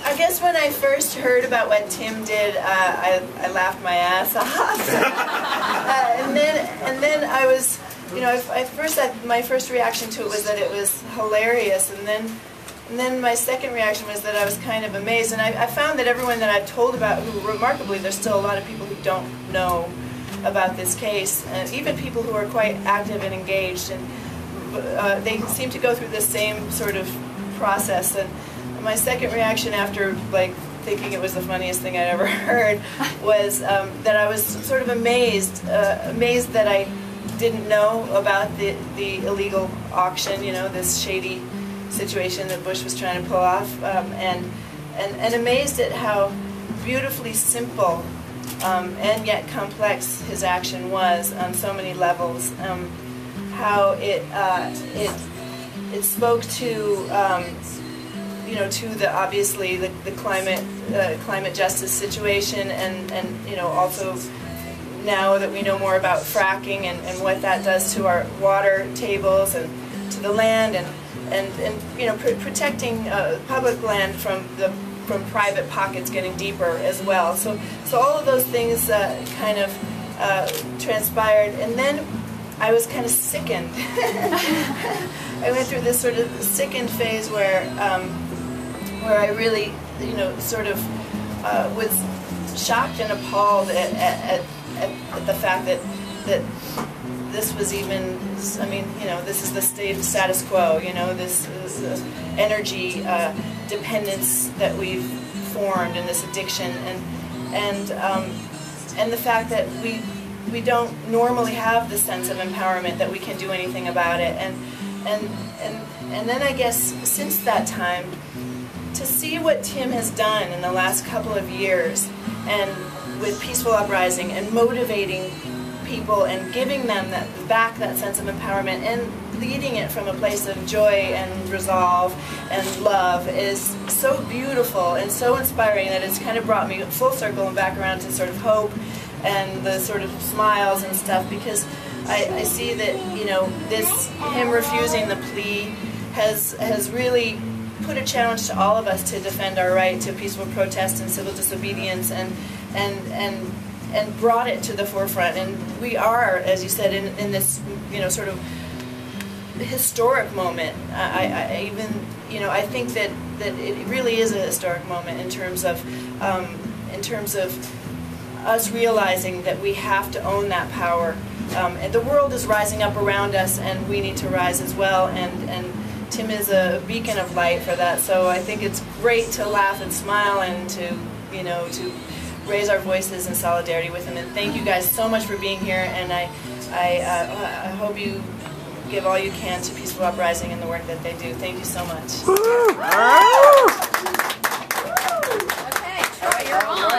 I guess when I first heard about what Tim did, I laughed my ass off. and then I was, you know, my first reaction to it was that it was hilarious, and then my second reaction was that I was kind of amazed. And I found that everyone that I've told about, who remarkably, there's still a lot of people who don't know about this case, and even people who are quite active and engaged, and they seem to go through the same sort of process. And my second reaction, after like thinking it was the funniest thing I'd ever heard, was that I was sort of amazed that I didn't know about the illegal auction, you know, this shady situation that Bush was trying to pull off, and amazed at how beautifully simple and yet complex his action was on so many levels. How it spoke to you know, to the obviously the climate justice situation, and you know, also now that we know more about fracking and what that does to our water tables and to the land, and you know, protecting public land from private pockets getting deeper as well. So all of those things kind of transpired, and then I was kind of sickened. I went through this sort of sickened phase where I really, you know, sort of was shocked and appalled at the fact that this was even, I mean, you know, this is the status quo, you know, this is energy dependence that we've formed, and this addiction, and the fact that we don't normally have the sense of empowerment that we can do anything about it, and then I guess since that time, to see what Tim has done in the last couple of years, and with Peaceful Uprising, and motivating people and giving them back that sense of empowerment, and leading it from a place of joy and resolve and love, is so beautiful and so inspiring that it's kind of brought me full circle and back around to sort of hope and the sort of smiles and stuff, because I see that, you know, him refusing the plea has really put a challenge to all of us to defend our right to peaceful protest and civil disobedience, and brought it to the forefront. And we are, as you said, in this, you know, sort of historic moment. I even, you know, I think that it really is a historic moment in terms of us realizing that we have to own that power. And the world is rising up around us, and we need to rise as well. And Tim is a beacon of light for that. So I think it's great to laugh and smile, and to, you know, to raise our voices in solidarity with him. And thank you guys so much for being here. And I hope you give all you can to Peaceful Uprising and the work that they do. Thank you so much. Okay, Troy, you're on.